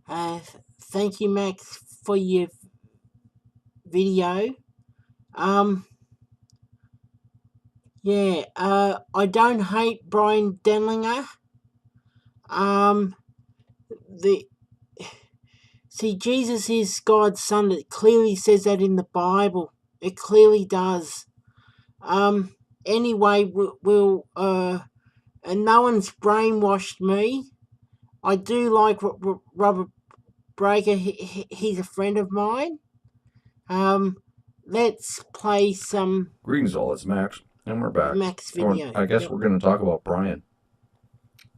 Thank you, Max, for your video. Um, yeah. I don't hate Bryan Denlinger. Um, the See, Jesus is God's son. It clearly says that in the Bible. It clearly does. Um. Anyway, and no one's brainwashed me. I do like Robert Breaker. He's a friend of mine. Um, let's play some Greetings all, it's Max, and we're back. Max video. I guess Yep. we're going to talk about Bryan.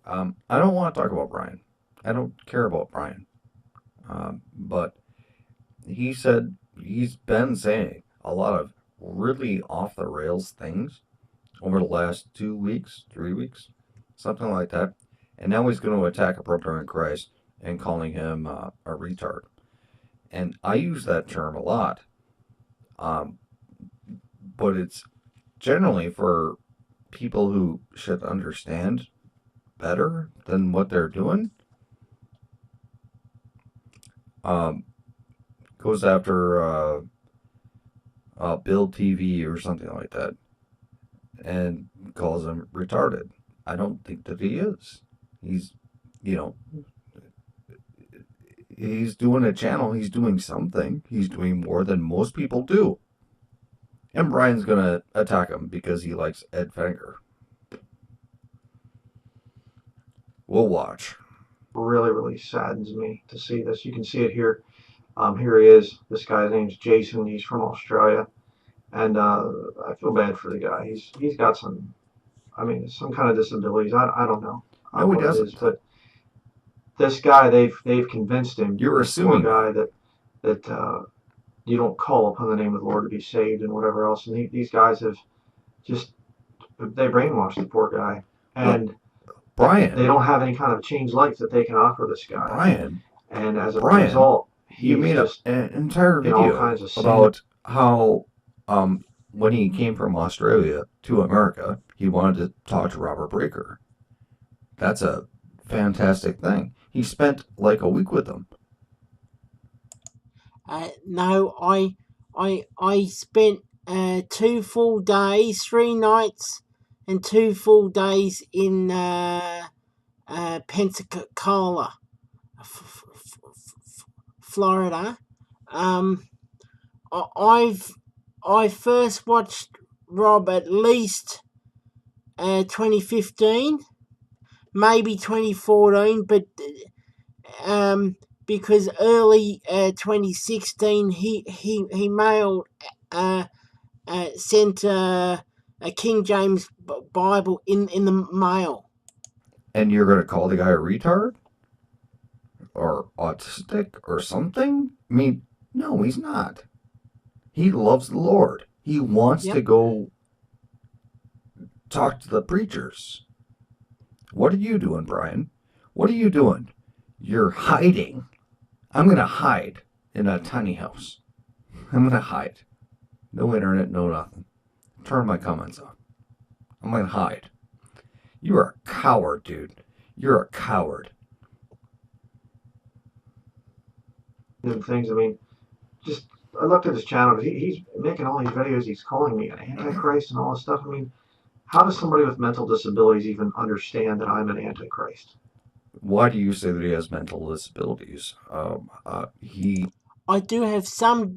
I don't want to talk about Bryan. I don't care about Bryan. But he said he's been saying a lot of really off the rails things over the last 2 weeks, 3 weeks, something like that. And now he's going to attack a brother in Christ and calling him a retard. And I use that term a lot. Um, but it's generally for people who should understand better than what they're doing. Um, Goes after Bill TV or something like that and calls him retarded. I don't think that he is. He's, you know, he's doing a channel. He's doing something. He's doing more than most people do. And Bryan's going to attack him because he likes Ed Fenger. We'll watch. Really, really saddens me to see this. You can see it here. Here he is. This guy's name's Jason. He's from Australia, and I feel bad for the guy. He's got some, some kind of disabilities. I don't know No, he what it is, doesn't. but this guy they've convinced him. You're this poor assuming guy that you don't call upon the name of the Lord to be saved and whatever else. And these guys have just they brainwashed the poor guy, and Bryan. they don't have any kind of changed life that they can offer this guy. Bryan. And as a result, you made an entire video about how when he came from Australia to America, he wanted to talk to Robert Breaker. That's a fantastic thing. He spent like a week with him. No, I spent 2 full days, 3 nights, and 2 full days in Pensacola, Florida. I first watched Rob at least 2015, maybe 2014, but because early 2016 he mailed sent a King James Bible in the mail. And you're gonna call the guy a retard or autistic or something? I mean, no, he's not. He loves the Lord. He wants to go talk to the preachers. What are you doing, Bryan? What are you doing? You're hiding. I'm going to hide in a tiny house. I'm going to hide. No internet, no nothing. Turn my comments off. I'm going to hide. You're a coward, dude. You're a coward. Things, just I looked at his channel. He's making all these videos. He's calling me an antichrist and all this stuff. How does somebody with mental disabilities even understand that I'm an antichrist? Why do you say that he has mental disabilities? I do have some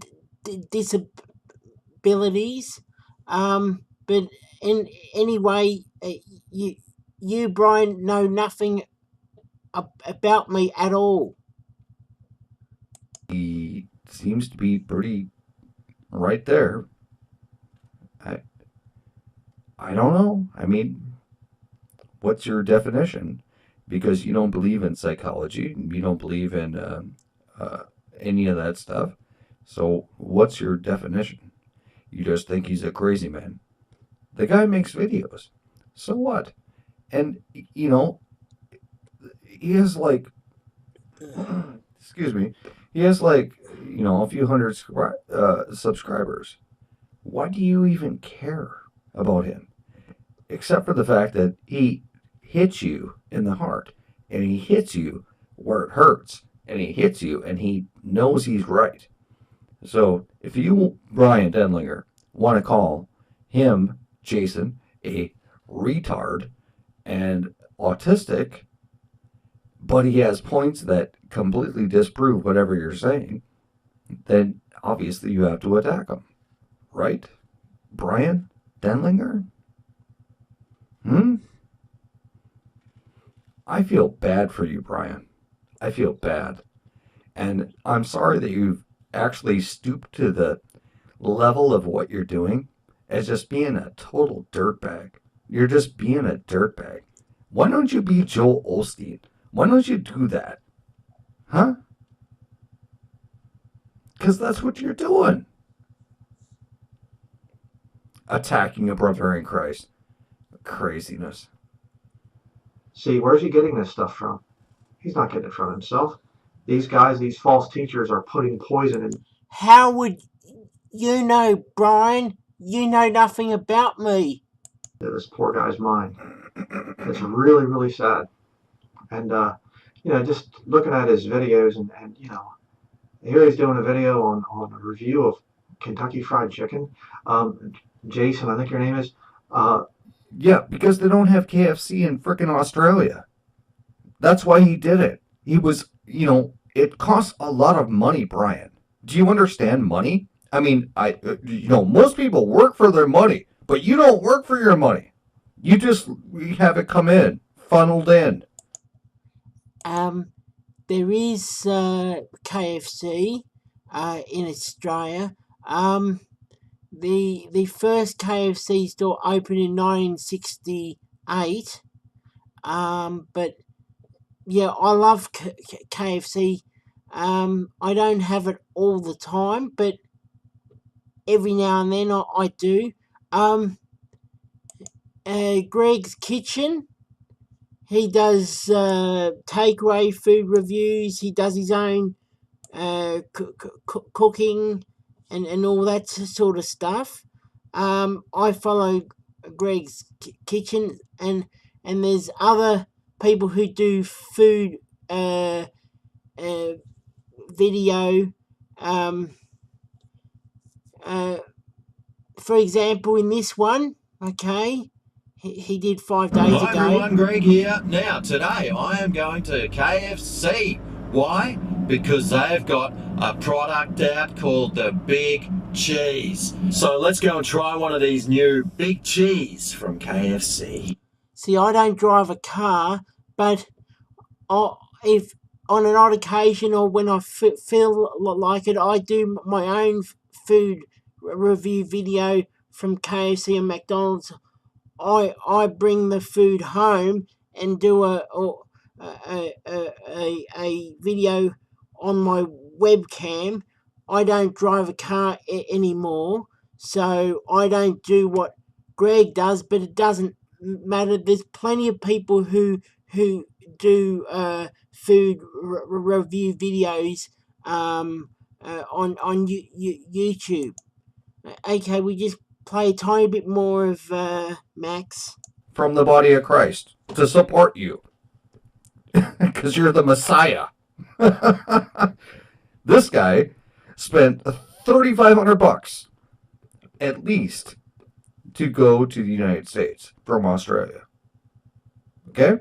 disabilities, but anyway, you Bryan know nothing about me at all. He seems to be pretty right there. I don't know. What's your definition? Because you don't believe in psychology, you don't believe in any of that stuff. So what's your definition? You just think he's a crazy man. The guy makes videos. So what? And, he has like, excuse me, he has like, a few hundred subscribers. Why do you even care about him? Except for the fact that he hits you in the heart, and he hits you where it hurts, and he hits you, and he knows he's right. So if you, Bryan Denlinger, want to call him, Jason, a retard and autistic, but he has points that completely disprove whatever you're saying, then obviously you have to attack him. Right? Bryan Denlinger? I feel bad for you, Bryan. I feel bad. And I'm sorry that you've actually stooped to the level of what you're doing as just being a total dirtbag. You're just being a dirtbag. Why don't you be Joel Osteen? Why don't you do that? Huh? Because that's what you're doing. Attacking a brother in Christ. Craziness. See, where's he getting this stuff from? He's not getting it from himself. These guys, these false teachers are putting poison in. How would you know, Bryan? You know nothing about me. This poor guy's mind. It's really, really sad. And, just looking at his videos and here he's doing a video on a review of Kentucky Fried Chicken. Jason, I think your name is. Yeah, because they don't have KFC in frickin' Australia. That's why he did it. He was, it costs a lot of money, Bryan. Do you understand money? I mean, most people work for their money, but you don't work for your money. You just have it come in, funneled in. There is KFC in Australia. The first KFC store opened in 1968. But yeah, I love KFC. I don't have it all the time, but every now and then I do. Greg's Kitchen. He does takeaway food reviews. He does his own cooking and all that sort of stuff. I follow Greg's Kitchen, and there's other people who do food video. For example, in this one, okay, he did 5 days ago. Hi everyone, Greg here. Now, today I am going to KFC. Why? Because they've got a product out called the Big Cheese. So let's go and try one of these new Big Cheese from KFC. See, I don't drive a car, but if on an odd occasion or when I feel like it, I do my own food review video from KFC and McDonald's. I bring the food home and do a video on my webcam. I don't drive a car anymore, so I don't do what Greg does, but it doesn't matter. There's plenty of people who do food review videos on YouTube. Okay, we just play a tiny bit more of Max. From the body of Christ to support you. Because you're the Messiah. This guy spent $3,500 at least to go to the United States from Australia. Okay?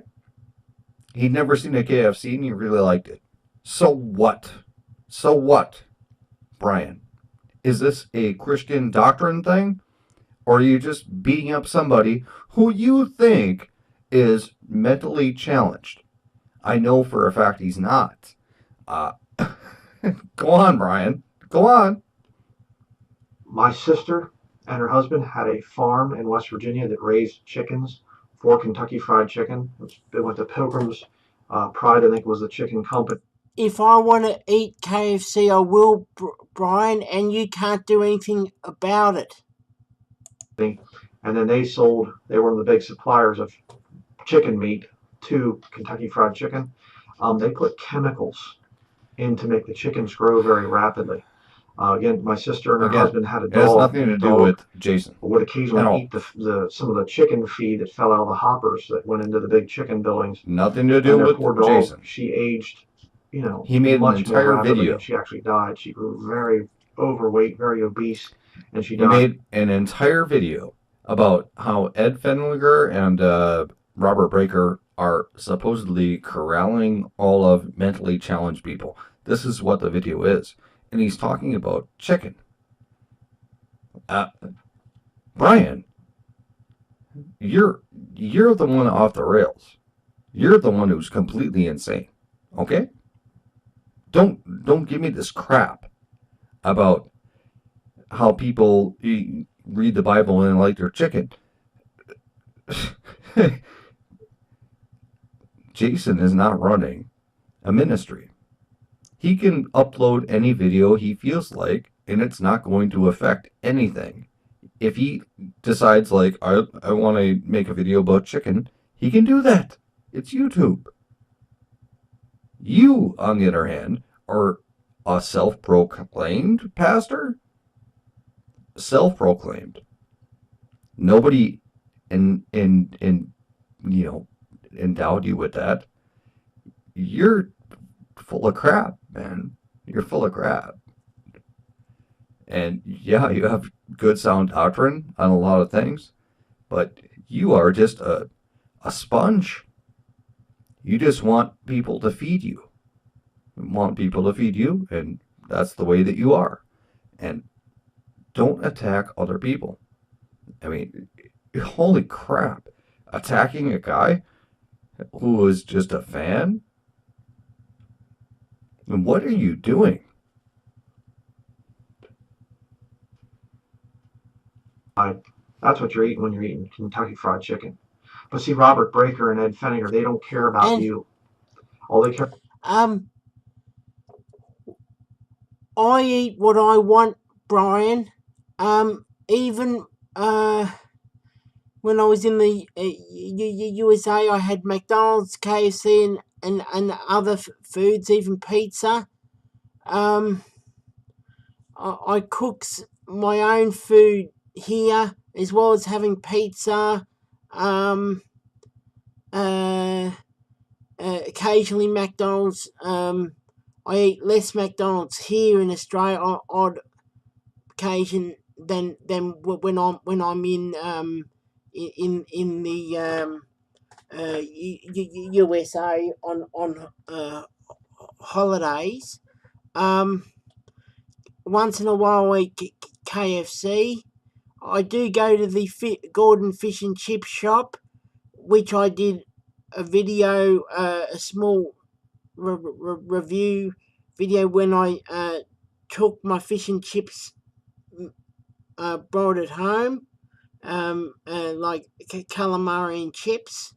He'd never seen a KFC and he really liked it. So what? So what, Bryan? Is this a Christian doctrine thing? Or are you just beating up somebody who you think is mentally challenged? I know for a fact he's not. Go on, Bryan. Go on. My sister and her husband had a farm in West Virginia that raised chickens for Kentucky Fried Chicken. They went to Pilgrim's Pride, I think, was the chicken company. If I want to eat KFC, I will, Bryan, and you can't do anything about it. And then they were one of the big suppliers of chicken meat to Kentucky Fried Chicken. They put chemicals in to make the chickens grow very rapidly. Again, my sister and her husband had a dog. It has nothing to do with Jason. Would occasionally eat some of the chicken feed that fell out of the hoppers that went into the big chicken buildings. Nothing to do with poor dog, Jason. She aged He made an much entire more rapidly, video. and she actually died. She grew very overweight, very obese, and she He died. made an entire video about how Ed Fenlinger and Robert Breaker are supposedly corralling all of mentally challenged people. This is what the video is. And he's talking about chicken. Bryan, you're the one off the rails. You're the one who's completely insane. Okay? Don't give me this crap about how people read the Bible and like their chicken. Jason is not running a ministry. He can upload any video he feels like, and it's not going to affect anything. If he decides, like, I want to make a video about chicken, he can do that. It's YouTube. You, on the other hand, are a self-proclaimed pastor. Self-proclaimed. Nobody endowed you with that. You're full of crap, man. You're full of crap. And yeah, you have good sound doctrine on a lot of things, but you are just a sponge. You just want people to feed you. You want people to feed you, and that's the way that you are. And don't attack other people. I mean, holy crap. Attacking a guy who was just a fan? And what are you doing? That's what you're eating when you're eating Kentucky Fried Chicken. But see, Robert Breaker and Ed Fenninger, they don't care about And you. All they care I eat what I want, Bryan. Even when I was in the USA, I had McDonald's, KFC, and other foods, even pizza. I cook my own food here, as well as having pizza. Occasionally McDonald's. I eat less McDonald's here in Australia on odd occasion than when I'm in the USA on holidays. Once in a while I eat KFC. I do go to the Gordon Fish and Chip shop, which I did a video, a small review video when I took my fish and chips, brought it home, like calamari and chips,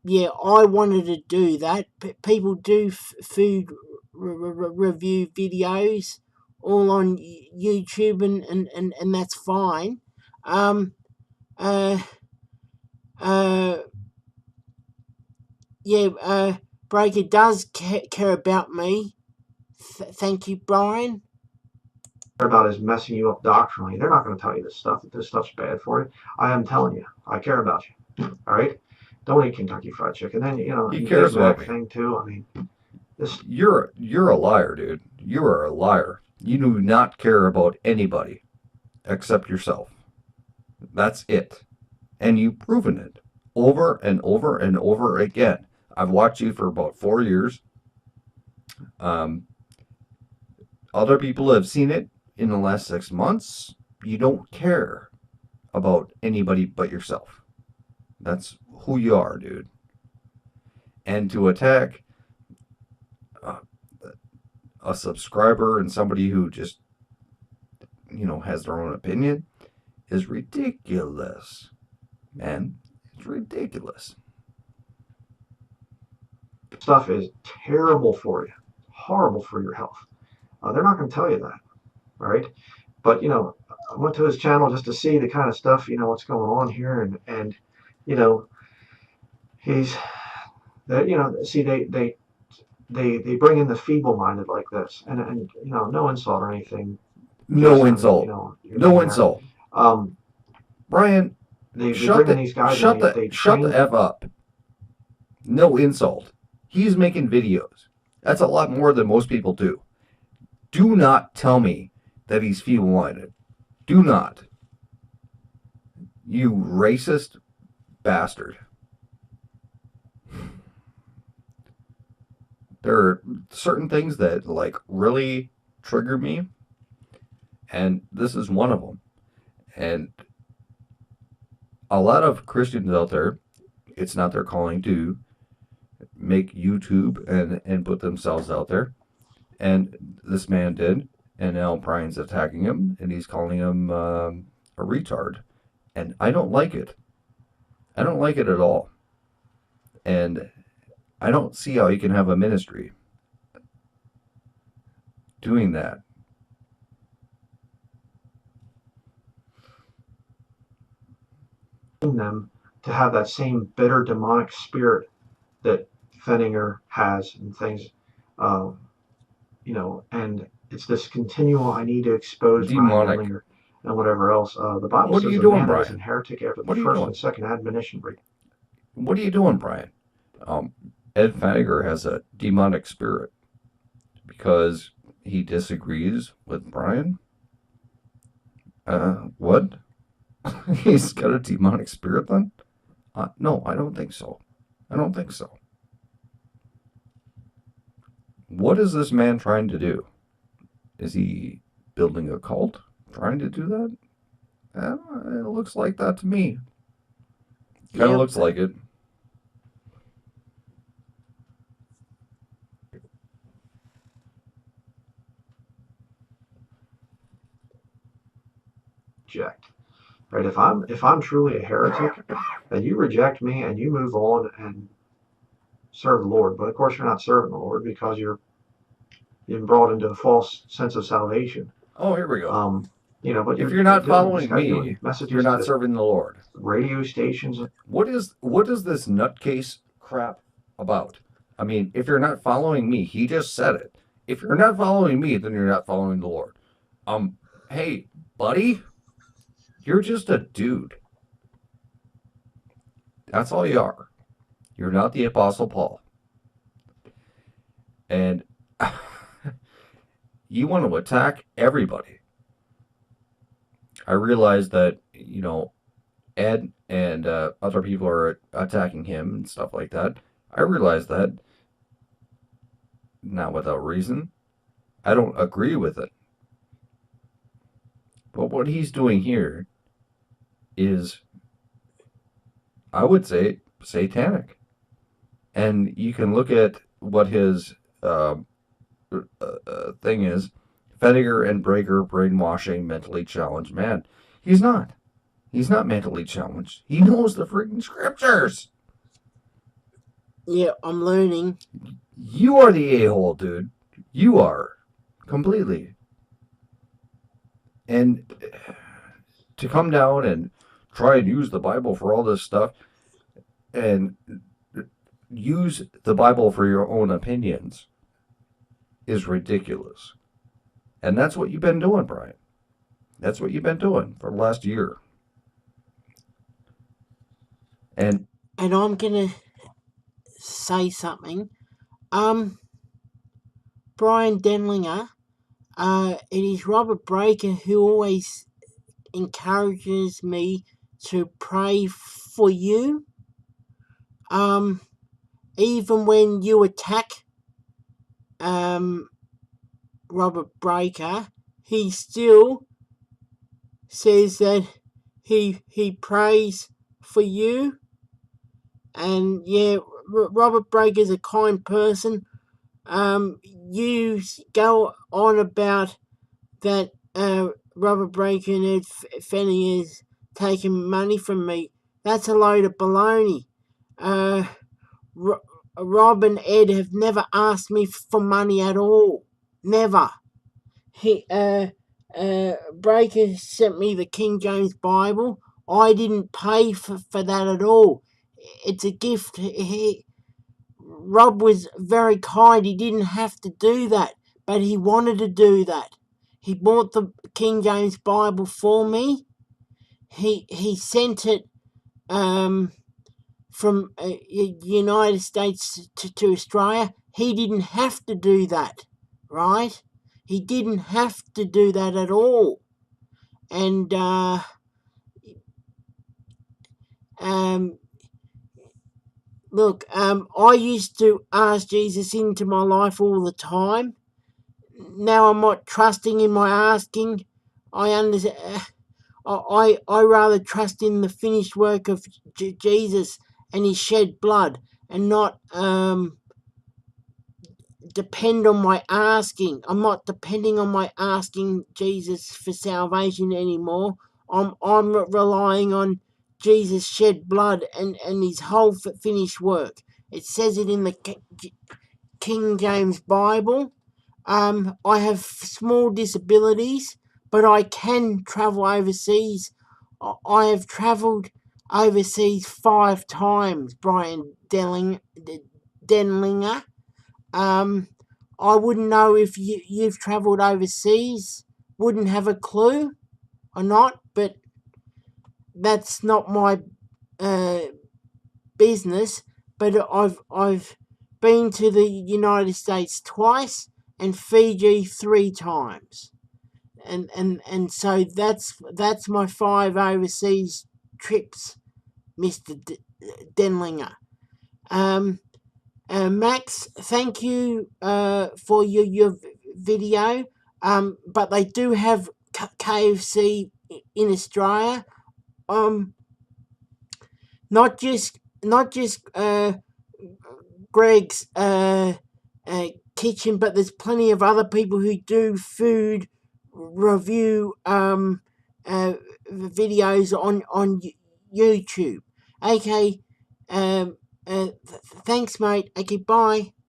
yeah, I wanted to do that. People do food review videos all on YouTube, and that's fine. Breaker does care about me. Thank you, Bryan. about is messing you up doctrinally. They're not going to tell you this stuff, that this stuff's bad for you. I am telling you. I care about you. All right? Don't eat Kentucky Fried Chicken. Then, He cares about me. thing too. I mean, this. You're a liar, dude. You are a liar. You do not care about anybody except yourself. That's it. And you've proven it over and over and over again. I've watched you for about 4 years. Other people have seen it in the last 6 months. You don't care about anybody but yourself. That's who you are, dude. And to attack a subscriber and somebody who just, has their own opinion is ridiculous. Man, it's ridiculous. Stuff is terrible for you, horrible for your health. They're not going to tell you that, all right? But I went to his channel just to see the kind of stuff, what's going on here, and he's that see they bring in the feeble-minded like this, and no insult or anything. No Jason, insult. you're No there. insult. Bryan, They bring in these guys and they train. Shut the F up. No insult. He's making videos. That's a lot more than most people do. Do not tell me that he's feeble-minded. Do not. You racist bastard. There are certain things that like really trigger me, and this is one of them. And a lot of Christians out there, it's not their calling to make YouTube and put themselves out there. And this man did, and now Bryan's attacking him, and he's calling him a retard. And I don't like it. I don't like it at all. And I don't see how you can have a ministry doing that. Them to have that same bitter demonic spirit that Denlinger has and things, and it's this continual, I need to expose Bryan Denlinger and whatever else. The Bible says a man that is an heretic after the first and second admonition. What are you doing, Bryan? Ed Denlinger has a demonic spirit because he disagrees with Bryan. What? He's got a demonic spirit then? No, I don't think so. I don't think so. What is this man trying to do? Is he building a cult? Trying to do that? It looks like that to me. Kind of looks like it. Reject. Right? If I'm truly a heretic, then you reject me and you move on and serve the Lord. But of course, you're not serving the Lord because you're being brought into a false sense of salvation. Oh, here we go. But if you're not following me, you're not serving the Lord. Radio stations. What is this nutcase crap about? I mean, if you're not following me, he just said it. If you're not following me, then you're not following the Lord. Hey, buddy, you're just a dude. That's all you are. You're not the Apostle Paul. And you want to attack everybody. I realize that, Ed and other people are attacking him and stuff like that. I realize that. Not without reason. I don't agree with it. But what he's doing here is, I would say, satanic. And you can look at what his thing is. Denlinger and Breaker, brainwashing, mentally challenged man. He's not. He's not mentally challenged. He knows the freaking scriptures. Yeah, I'm learning. You are the a-hole, dude. You are. Completely. And to come down and try and use the Bible for all this stuff and use the Bible for your own opinions is ridiculous. And that's what you've been doing, Bryan. That's what you've been doing for the last year. And I'm going to say something. Bryan Denlinger, it is Robert Breaker who always encourages me to pray for you. Even when you attack Robert Breaker, he still says that he prays for you. And yeah, Robert Breaker's a kind person. You go on about that Robert Breaker and Ed Denlinger is taking money from me. That's a load of baloney. Rob and Ed have never asked me for money at all. Never. Breaker sent me the King James Bible. I didn't pay for that at all. It's a gift. Rob was very kind. He didn't have to do that, but he wanted to do that. He bought the King James Bible for me. He sent it from United States to Australia, he didn't have to do that, right? He didn't have to do that at all. And look, I used to ask Jesus into my life all the time. Now I'm not trusting in my asking. I understand. I rather trust in the finished work of Jesus and his shed blood, and not depend on my asking. I'm not depending on my asking Jesus for salvation anymore. I'm relying on Jesus' shed blood and his whole finished work. It says it in the King James Bible. I have small disabilities, but I can travel overseas. I have travelled overseas 5 times, Bryan Denlinger. I wouldn't know if you've travelled overseas. Wouldn't have a clue or not, but that's not my business. But I've been to the United States twice and Fiji 3 times, and so that's my 5 overseas trips, Mr. Denlinger. Max, thank you for your video. But they do have KFC in Australia. Not just Greg's kitchen, but there's plenty of other people who do food review videos on YouTube. Okay, thanks, mate. Okay, bye.